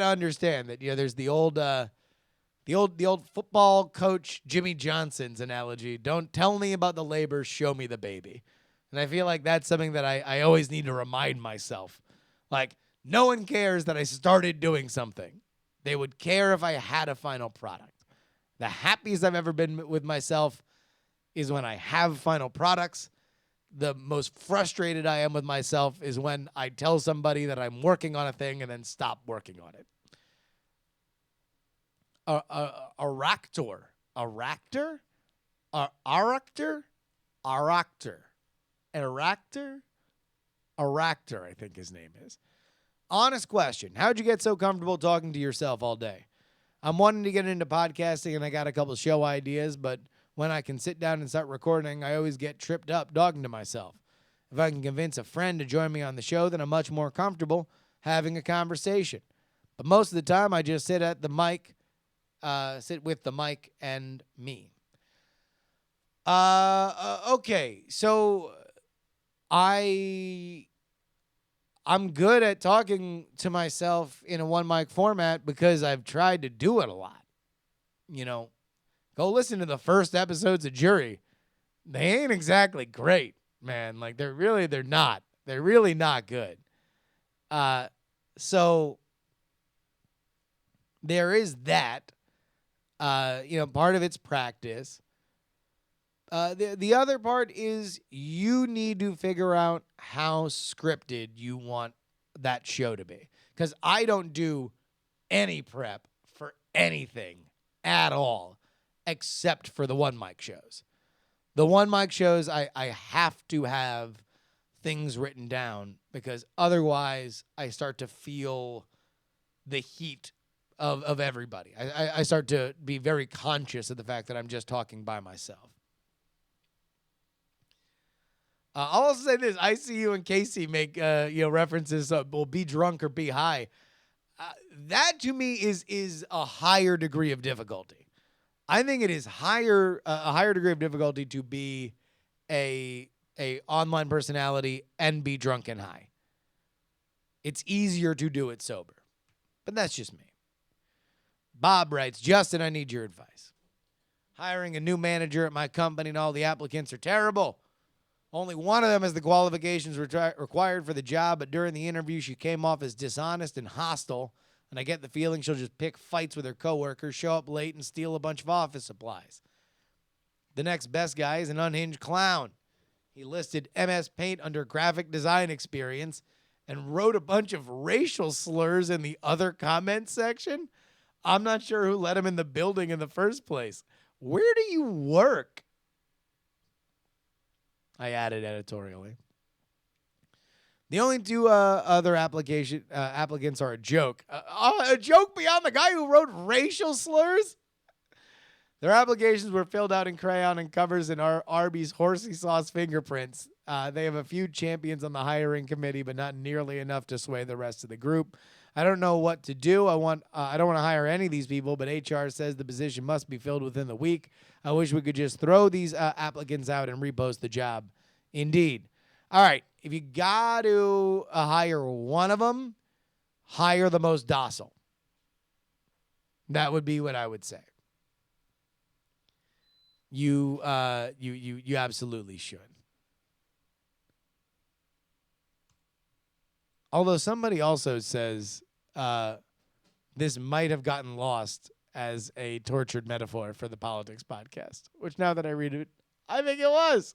[SPEAKER 1] understand that there's the old football coach Jimmy Johnson's analogy. Don't tell me about the labor, show me the baby. And I feel like that's something that I always need to remind myself. Like, no one cares that I started doing something. They would care if I had a final product. The happiest I've ever been with myself is when I have final products. The most frustrated I am with myself is when I tell somebody that I'm working on a thing and then stop working on it. A raptor? Aractor? Aractor, I think his name is. Honest question. How'd you get so comfortable talking to yourself all day? I'm wanting to get into podcasting and I got a couple show ideas, but when I can sit down and start recording, I always get tripped up talking to myself. If I can convince a friend to join me on the show, then I'm much more comfortable having a conversation. But most of the time, I just sit with the mic and me. Okay, so I'm good at talking to myself in a one mic format because I've tried to do it a lot. You know, go listen to the first episodes of JuRY. They ain't exactly great, man. Like they're not. They're really not good. So there is that. Part of it's practice. The other part is you need to figure out how scripted you want that show to be. Because I don't do any prep for anything at all except for the one mic shows. The one mic shows, I have to have things written down because otherwise I start to feel the heat of everybody. I start to be very conscious of the fact that I'm just talking by myself. I'll also say this. I see you and Casey make references, well, be drunk or be high. That to me is a higher degree of difficulty. I think it is a higher degree of difficulty to be a online personality and be drunk and high. It's easier to do it sober. But that's just me. Bob writes, Justin, I need your advice. Hiring a new manager at my company and all the applicants are terrible. Only one of them has the qualifications required for the job, but during the interview, she came off as dishonest and hostile, and I get the feeling she'll just pick fights with her coworkers, show up late, and steal a bunch of office supplies. The next best guy is an unhinged clown. He listed MS Paint under graphic design experience and wrote a bunch of racial slurs in the other comment section. I'm not sure who let him in the building in the first place. Where do you work? I added editorially. The only two other applicants are a joke. A joke beyond the guy who wrote racial slurs? Their applications were filled out in crayon and covers in Arby's horsey sauce fingerprints. They have a few champions on the hiring committee, but not nearly enough to sway the rest of the group. I don't know what to do. I don't want to hire any of these people, but HR says the position must be filled within the week. I wish we could just throw these applicants out and repost the job. Indeed. All right. If you got to hire one of them, hire the most docile. That would be what I would say. You absolutely should. Although somebody also says this might have gotten lost as a tortured metaphor for the politics podcast, which now that I read it, I think it was.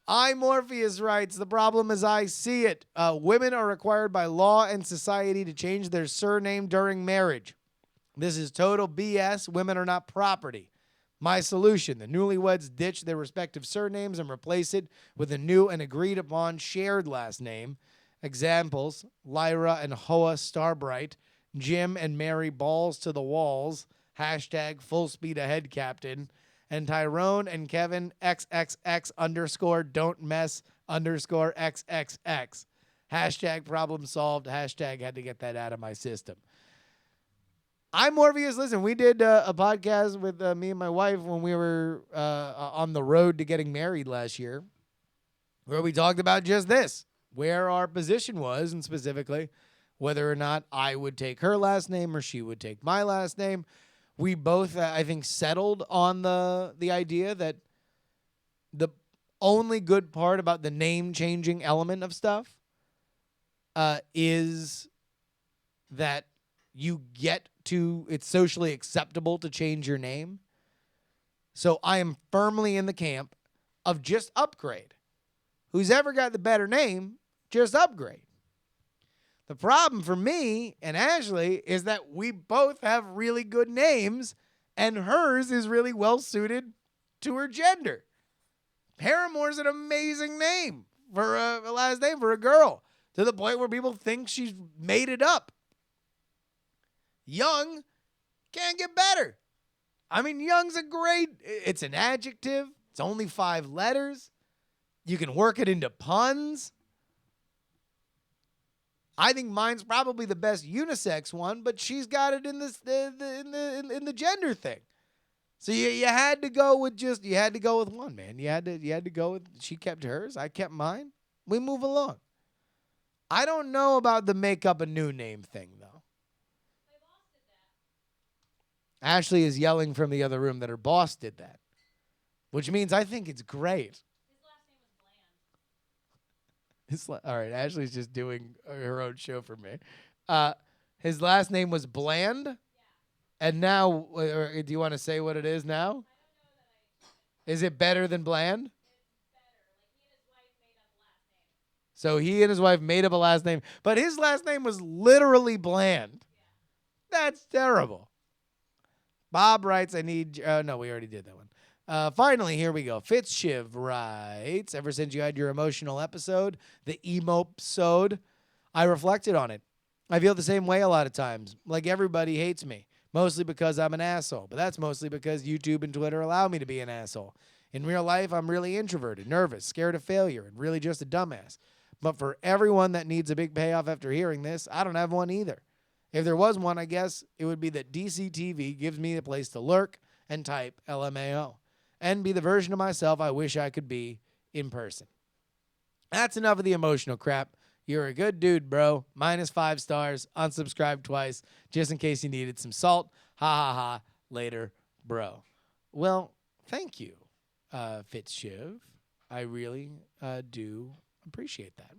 [SPEAKER 1] Morpheus writes, the problem as I see it, women are required by law and society to change their surname during marriage. This is total BS. Women are not property. My solution, the newlyweds ditch their respective surnames and replace it with a new and agreed upon shared last name. Examples, Lyra and Hoa Starbright, Jim and Mary Balls to the Walls, hashtag full speed ahead captain, and Tyrone and Kevin XXX underscore don't mess underscore XXX. Hashtag problem solved, hashtag had to get that out of my system. Morpheus. Listen, we did a podcast with me and my wife when we were on the road to getting married last year, where we talked about just this, where our position was, and specifically whether or not I would take her last name or she would take my last name. We both, I think, settled on the idea that the only good part about the name-changing element of stuff is that you get to, it's socially acceptable to change your name. So I am firmly in the camp of just upgrade. Who's ever got the better name, just upgrade. The problem for me and Ashley is that we both have really good names, and hers is really well suited to her gender. Paramore's an amazing name for a last name for a girl, to the point where people think she's made it up. Young can't get better. I mean, Young's it's an adjective. It's only 5 letters. You can work it into puns. I think mine's probably the best unisex one, but she's got it in the gender thing. So you had to go with one, man. You had to go with, she kept hers, I kept mine. We move along. I don't know about the make up a new name thing though. Ashley is yelling from the other room that her boss did that, which means I think it's great. All right, Ashley's just doing her own show for me. His last name was Bland, yeah. And now, do you want to say what it is now? Is it better than Bland? So he and his wife made up a last name, but his last name was literally Bland. Yeah. That's terrible. Bob writes, I need... no, we already did that one. Finally, here we go. Fitzshiv writes, ever since you had your emotional episode, the emo-sode, I reflected on it. I feel the same way a lot of times. Like everybody hates me, mostly because I'm an asshole. But that's mostly because YouTube and Twitter allow me to be an asshole. In real life, I'm really introverted, nervous, scared of failure, and really just a dumbass. But for everyone that needs a big payoff after hearing this, I don't have one either. If there was one, I guess it would be that DCTV gives me a place to lurk and type LMAO and be the version of myself I wish I could be in person. That's enough of the emotional crap. You're a good dude, bro. -5 stars. Unsubscribe twice, just in case you needed some salt. Ha ha ha. Later, bro. Well, thank you, Fitzshiv. I really do appreciate that.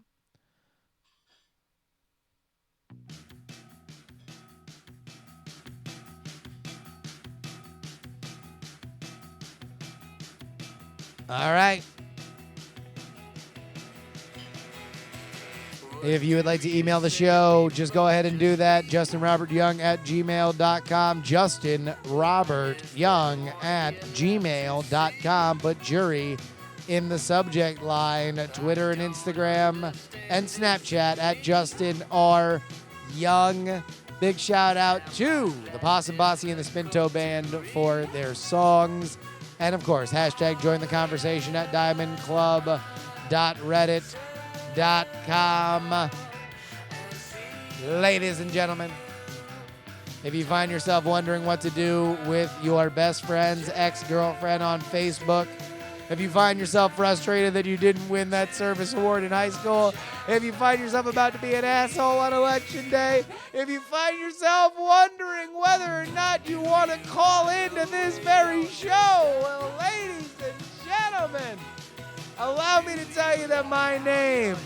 [SPEAKER 1] All right. If you would like to email the show, just go ahead and do that. JustinRobertYoung@gmail.com. JustinRobertYoung@gmail.com. Put JuRY in the subject line. Twitter and Instagram and Snapchat @JustinRYoung. Big shout out to the Possum Bossy and the Spinto Band for their songs. And of course, hashtag join the conversation at diamondclub.reddit.com. Ladies and gentlemen, if you find yourself wondering what to do with your best friend's ex-girlfriend on Facebook, if you find yourself frustrated that you didn't win that service award in high school, if you find yourself about to be an asshole on election day, if you find yourself wondering whether or not you want to call into this very show, well, ladies and gentlemen, allow me to tell you that my name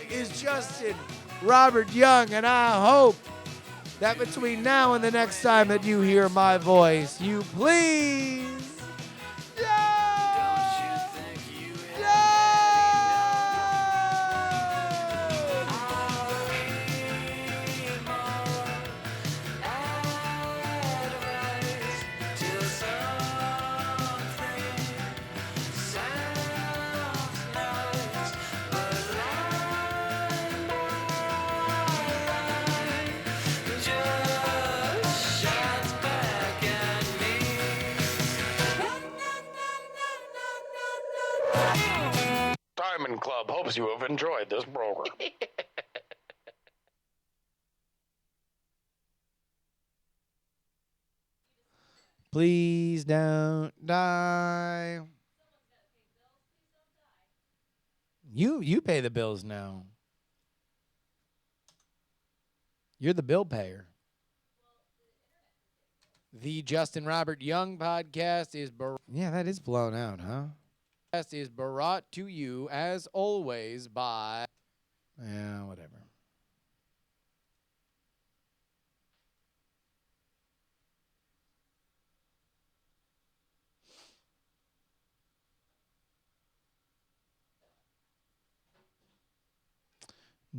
[SPEAKER 1] is Justin Robert Young, and I hope that between now and the next time that you hear my voice, you please
[SPEAKER 3] Diamond Club hopes you have enjoyed this program.
[SPEAKER 1] Please don't die. You pay the bills now. You're the bill payer. The Justin Robert Young podcast is... Yeah, that is blown out, huh? Is brought to you, as always, by... Yeah, whatever.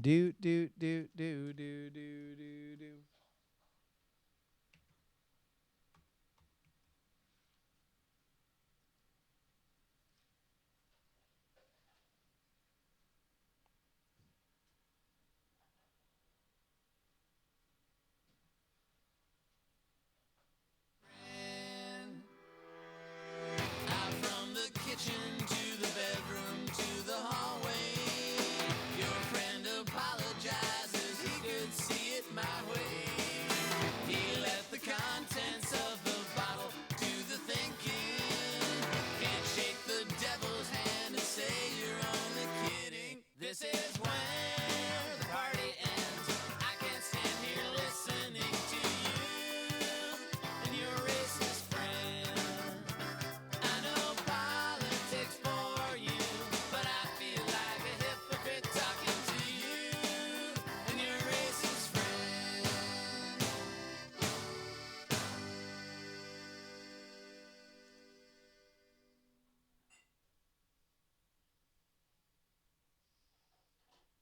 [SPEAKER 1] Do.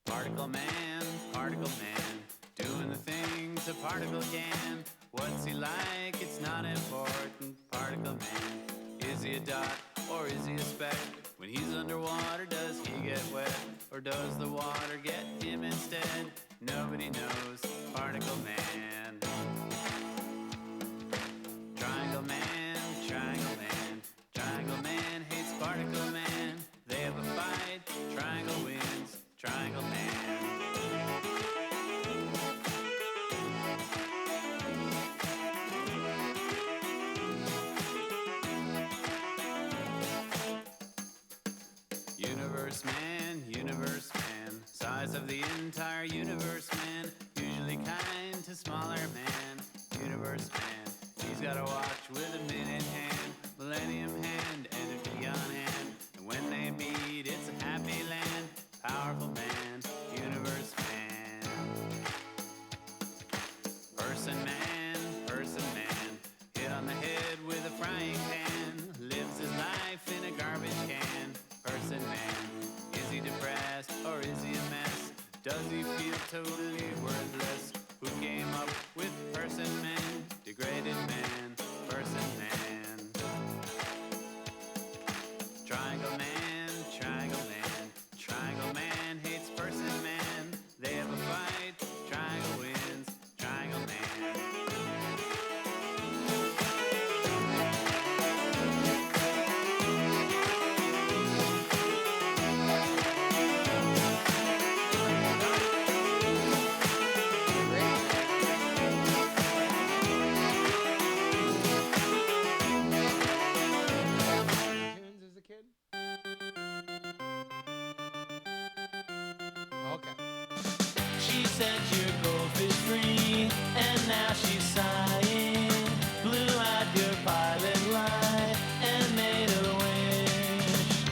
[SPEAKER 2] Particle man, doing the things a particle can. What's he like? It's not important. Particle man, is he a dot or is he a speck? When he's underwater, does he get wet or does the water get him instead? Nobody knows. Particle man. Triangle man, triangle man, triangle man hates particle man. They have a fight, triangle wins, triangle man. Universe man, size of the entire universe man, usually kind to smaller man, universe man. He's got a watch with a minute hand, millennium hand, and a beyond hand. And when they meet, it's a happy land. Powerful man, universe man. Person man, hit on the head with a frying pan, lives his life in a garbage can. Person man, is he depressed or is he a mess? Does he feel totally worthless? Who came up with person man? Degraded man, person man. Triangle man, triangle man, triangle man hates person man. They have a fight, triangle wins, triangle man.
[SPEAKER 1] Tunes as a kid? Okay.
[SPEAKER 4] She set your goldfish free, and now she's sighing. Blew out your pilot light and made a wish.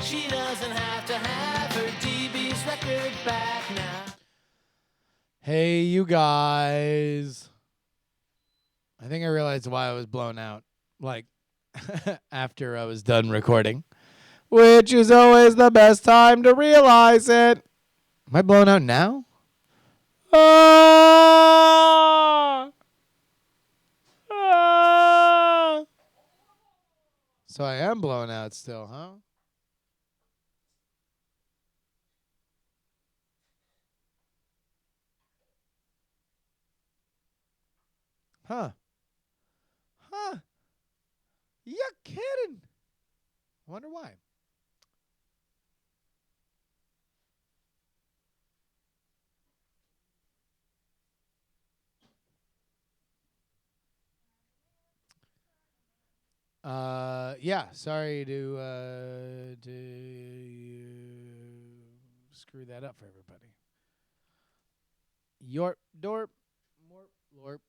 [SPEAKER 4] She doesn't have to have her DB's record back now.
[SPEAKER 1] Hey, you guys. I think I realized why I was blown out. Like, after I was done recording. Which is always the best time to realize it. Am I blown out now? Ah! Ah! So I am blown out still, huh? Huh. Huh. You're kidding. I wonder why. Yeah, sorry to screw that up for everybody. Yorp, dorp, morp, lorp.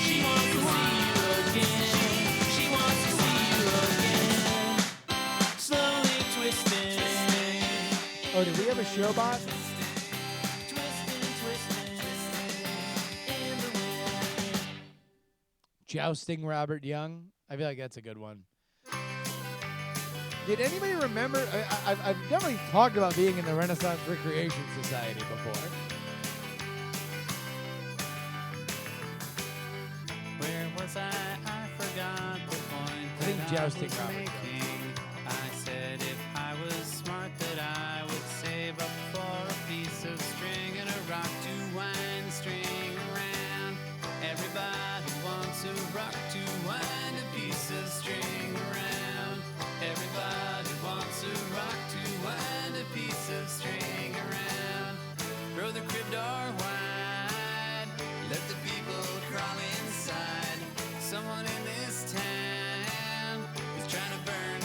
[SPEAKER 4] She wants to see you again. She wants to see you again. Slowly twisting.
[SPEAKER 1] Oh, did we have a showbot?
[SPEAKER 4] Twisting in the wind.
[SPEAKER 1] Jousting Robert Young. I feel like that's a good one. Did anybody remember? I've definitely talked about being in the Renaissance Recreation Society before.
[SPEAKER 2] Where was I? I forgot the point.
[SPEAKER 1] I think
[SPEAKER 2] that
[SPEAKER 1] Jousting
[SPEAKER 2] was
[SPEAKER 1] Robert Young.
[SPEAKER 2] making. I said if I was smart that I would save up for a piece of string and a rock to wind the string around. Everybody wants a rock to wind a piece of string around. Everybody wants a rock to wind a piece of string around. Throw the crib door wide. Let the people crawl inside. Someone in this town is trying to burn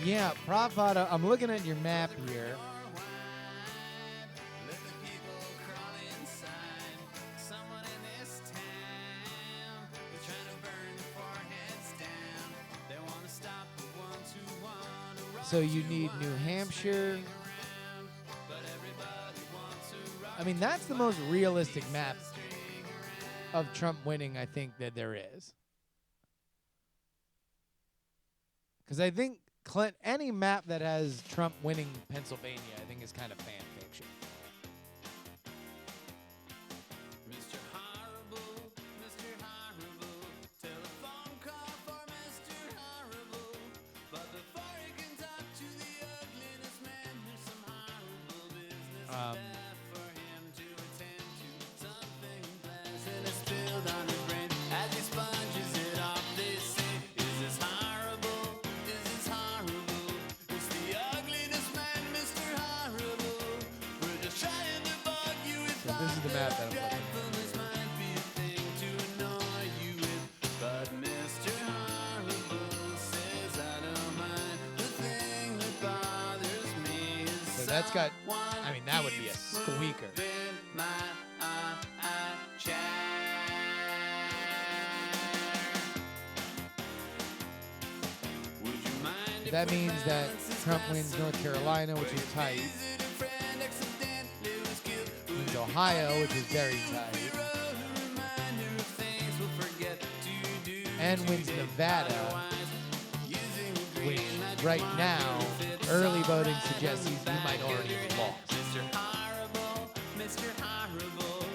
[SPEAKER 1] Yeah, Prabhupada, I'm looking at your map here. So you need New Hampshire. I mean, that's the most realistic map of Trump winning, I think, that there is. Because I think any map that has Trump winning Pennsylvania, I think is kind of fan fiction.
[SPEAKER 4] Mr. Horrible, telephone call for Mr. Horrible. But before you can talk to the ugliness man, there's some horrible business left for him to attend to. Something pleasant is spilled on his brain as he sponges it off. They say, is this horrible? Is this horrible? It's the ugliness man, Mr. Horrible. We're just trying to bug you with
[SPEAKER 1] So this is the map that I'm looking at.
[SPEAKER 4] dreadfulness might be a thing to annoy you with, but Mr. Horrible says I don't mind. The thing that bothers me is
[SPEAKER 1] So that's got, I mean, that would be a squeaker.
[SPEAKER 4] in my chair. Would you mind if
[SPEAKER 1] That
[SPEAKER 4] we
[SPEAKER 1] means that
[SPEAKER 4] balance
[SPEAKER 1] Trump
[SPEAKER 4] this
[SPEAKER 1] wins
[SPEAKER 4] glass
[SPEAKER 1] North
[SPEAKER 4] of
[SPEAKER 1] Carolina, which is tight.
[SPEAKER 4] visiting friend accidentally was killed?
[SPEAKER 1] Wins Ohio, which is very tight.
[SPEAKER 4] Reminder of things we'll forget to do.
[SPEAKER 1] And wins Nevada,
[SPEAKER 4] Using the
[SPEAKER 1] which
[SPEAKER 4] green that
[SPEAKER 1] right now, early voting suggests you might already have lost.
[SPEAKER 4] Mr. Horrible, Mr. Horrible.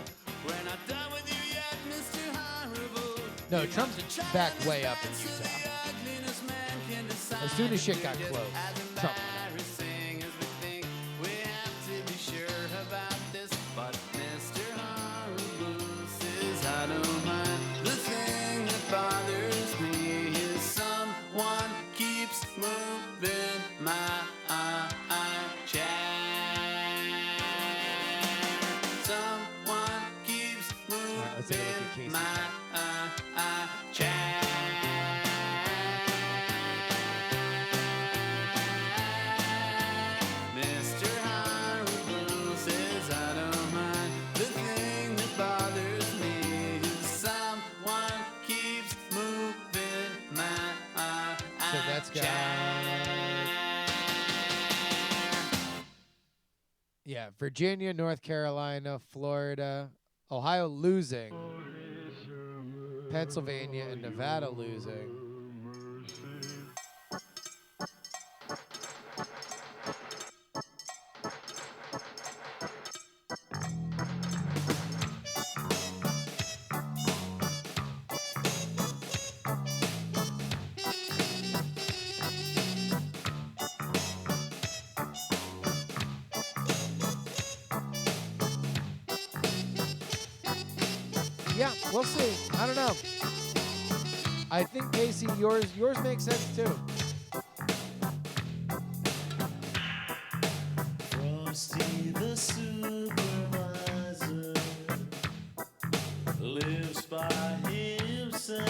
[SPEAKER 4] We're not done with you yet, Mr. Horrible.
[SPEAKER 1] No, Trump's back way up in Utah.
[SPEAKER 4] Ugliness man can decide
[SPEAKER 1] As soon as shit got
[SPEAKER 4] just
[SPEAKER 1] close,
[SPEAKER 4] as
[SPEAKER 1] Trump.
[SPEAKER 4] embarrassing as we think. We have to be sure about this, but Mr. Horrible says I don't mind. The thing that bothers me is someone keeps moving my chair. Someone keeps
[SPEAKER 1] right, let's take a look at Casey.
[SPEAKER 4] moving my chair. Mr. Horrible says I don't mind. The thing that bothers me is someone keeps moving my
[SPEAKER 1] So that's got, yeah, Virginia, North Carolina, Florida, Ohio losing, Pennsylvania and Nevada losing. Yeah, we'll see. I don't know. I think, Casey, yours makes sense too.
[SPEAKER 4] Frosty the supervisor lives by himself.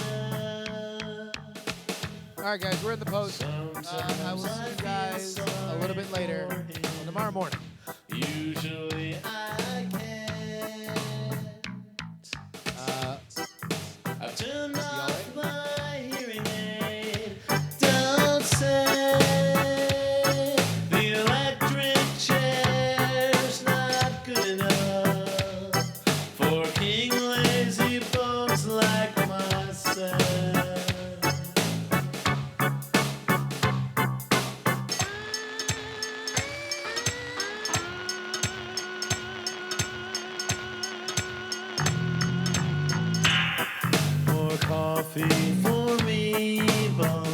[SPEAKER 1] All right, guys, we're in the post. I will see you guys a little bit later, tomorrow morning.
[SPEAKER 4] Usually I can't. I've turned off my hearing aid. Don't say the electric chair's not good enough for king lazy bones like myself. More coffee for me, but